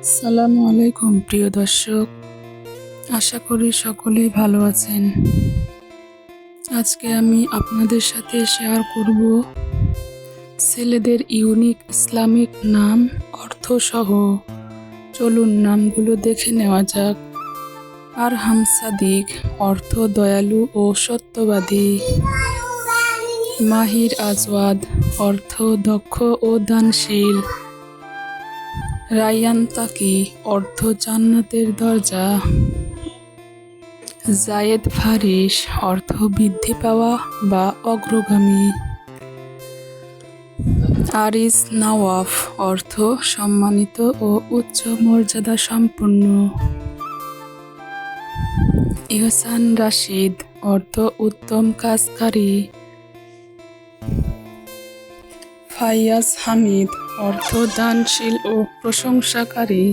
আসসালামু আলাইকুম প্রিয় দর্শক, আশা করি সকলেই ভালো আছেন। আজকে আমি আপনাদের সাথে শেয়ার করব ছেলেদের ইউনিক ইসলামিক নাম অর্থ সহ। চলুন নামগুলো দেখে নেওয়া যাক। আরহাম সাদিক অর্থ দয়ালু ও সত্যবাদী। মাহির আজওয়াদ অর্থ দক্ষ ও দানশীল। রায়ান তাকি অর্থ জান্নাতের দরজা। জায়েদ ফারিস অর্থ বৃদ্ধি পাওয়া বা অগ্রগামী। আরিস নওয়াফ অর্থ সম্মানিত ও উচ্চ মর্যাদা সম্পন্ন। ইহসান রাশিদ অর্থ উত্তম কাজকারী। ফাইয়াজ হামিদ অর্থ দানশীল ও প্রশংসাকারী।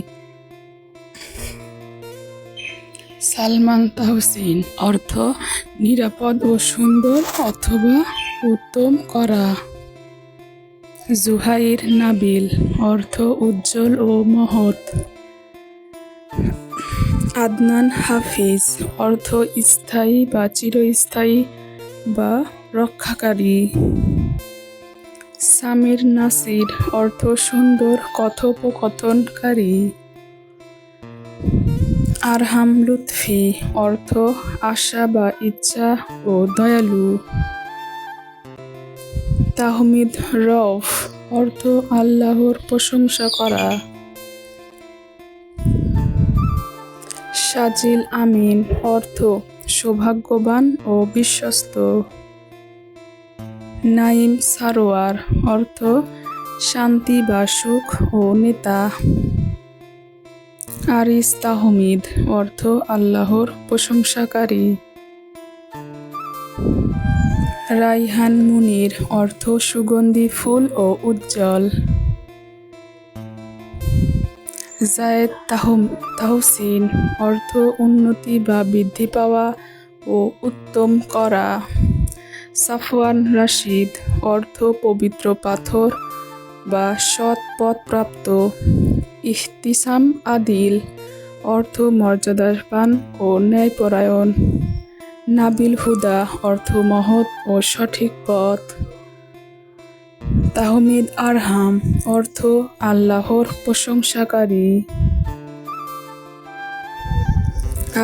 সালমান তাহসিন অর্থ নিরাপদ ও সুন্দর অথবা উত্তম করা। জুহাইর নাবিল অর্থ উজ্জ্বল ও মহৎ। আদনান হাফিজ অর্থ স্থায়ী বা চিরস্থায়ী বা রক্ষাকারী। সামির নাসির অর্থ সুন্দর কথোপকথনকারী। আরহাম লুৎফি অর্থ আশা বা ইচ্ছা ও দয়ালু। তাহমিদ রউফ অর্থ আল্লাহর প্রশংসা করা। সাজিল আমিন অর্থ সৌভাগ্যবান ও বিশ্বস্ত। নাইম সারোয়ার অর্থ শান্তি বা সুখ ও নেতা। আরিস তাহমিদ অর্থ আল্লাহর প্রশংসাকারী। রাইহান মুনির অর্থ সুগন্ধি ফুল ও উজ্জ্বল। জায়েদ তাহসিন অর্থ উন্নতি বা বৃদ্ধি পাওয়া ও উত্তম করা। সাফওয়ান রাশিদ অর্থ পবিত্র পাথর বা সৎ পথ প্রাপ্ত। ইহতিসাম আদিল অর্থ মর্যাদাবান ও ন্যায়পরায়ণ। নাবিল হুদা অর্থ মহৎ ও সঠিক পথ। তাহমিদ আরহাম অর্থ আল্লাহর প্রশংসাকারী।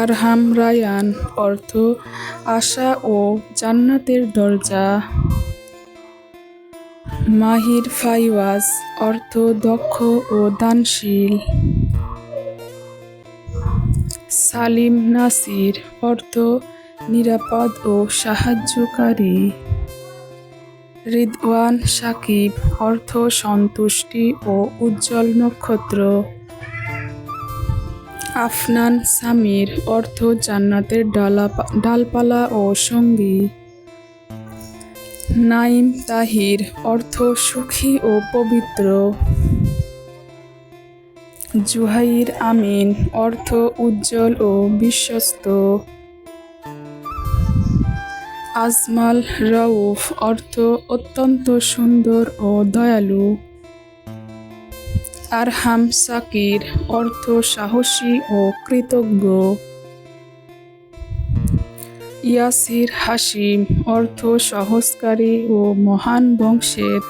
আরহাম রায়ান অর্থ আশা ও জান্নাতের দরজা। মাহির ফাইওয়াজ অর্থ দক্ষ ও দানশীল। সালিম নাসির অর্থ নিরাপদ ও সাহায্যকারী। রিদওয়ান সাকিব অর্থ সন্তুষ্টি ও উজ্জ্বল নক্ষত্র। আফনান সামির অর্থ জান্নাতের ডালপালা ও সঙ্গী। নাইম তাহির অর্থ সুখী ও পবিত্র। জুহাইর আমিন অর্থ উজ্জ্বল ও বিশ্বস্ত। আজমাল রউফ অর্থ অত্যন্ত সুন্দর ও দয়ালু। আরহাম সাকির অর্থ সাহসী ও কৃতজ্ঞ। ইয়াসির হাশিম অর্থ সহজকারী ও মহান বংশের।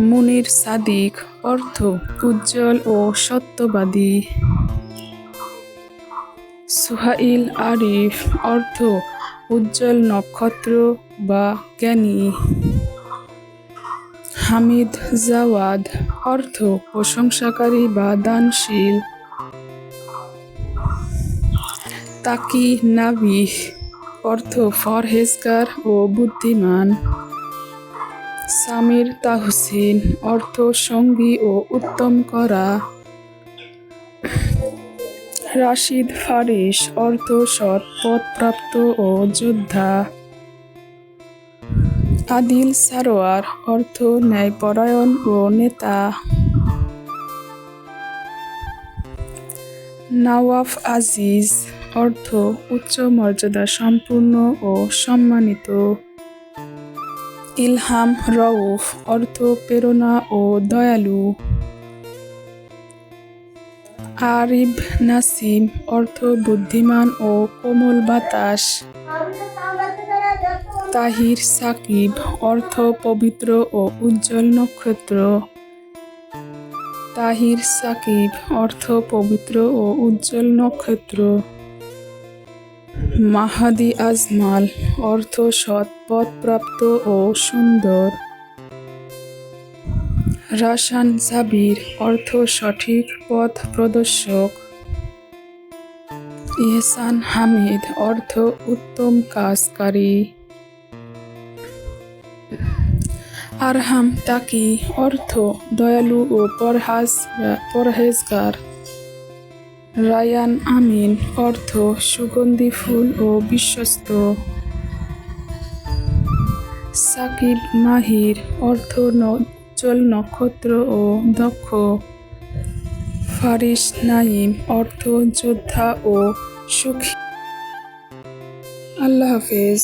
মুনির সাদিক অর্থ উজ্জ্বল ও সত্যবাদী। সুহাইল আরিফ অর্থ উজ্জ্বল নক্ষত্র বা জ্ঞানী। হামিদ জাওয়াদ অর্থ প্রশংসাকারী বা দানশীল। তাকি নাবিহ অর্থ পরহেজগার ও বুদ্ধিমান। সামির তাহসিন অর্থ সঙ্গী ও উত্তম করা। রাশিদ ফারিস অর্থ সৎ পথ প্রাপ্ত ও যোদ্ধা। আদিল সারোয়ার অর্থ ন্যায়পরায়ণ ও নেতা। নওয়াফ আজিজ অর্থ উচ্চ মর্যাদা সম্পূর্ণ ও সম্মানিত। ইলহাম রউফ অর্থ প্রেরণা ও দয়ালু। আরিব নাসিম অর্থ বুদ্ধিমান ও কোমল বাতাস। তাহির সাকিব অর্থ পবিত্র ও উজ্জ্বল নক্ষত্র। তাহির সাকিব অর্থ পবিত্র ও উজ্জ্বল নক্ষত্র। মাহাদি আজমাল অর্থ সৎ পথপ্রাপ্ত ও সুন্দর। রাশান জাবির অর্থ সঠিক পথ প্রদর্শক। ইহসান হামিদ অর্থ উত্তম কাজকারী। আরহাম তাকি অর্থ দয়ালু ও পরহেজগার। রায়ান আমিন অর্থ সুগন্ধি ফুল ও বিশ্বস্ত। সাকিব মাহির অর্থ উজ্জ্বল নক্ষত্র ও দক্ষ। ফারিস নাইম অর্থ যোদ্ধা ও সুখী। আল্লাহ হাফেজ।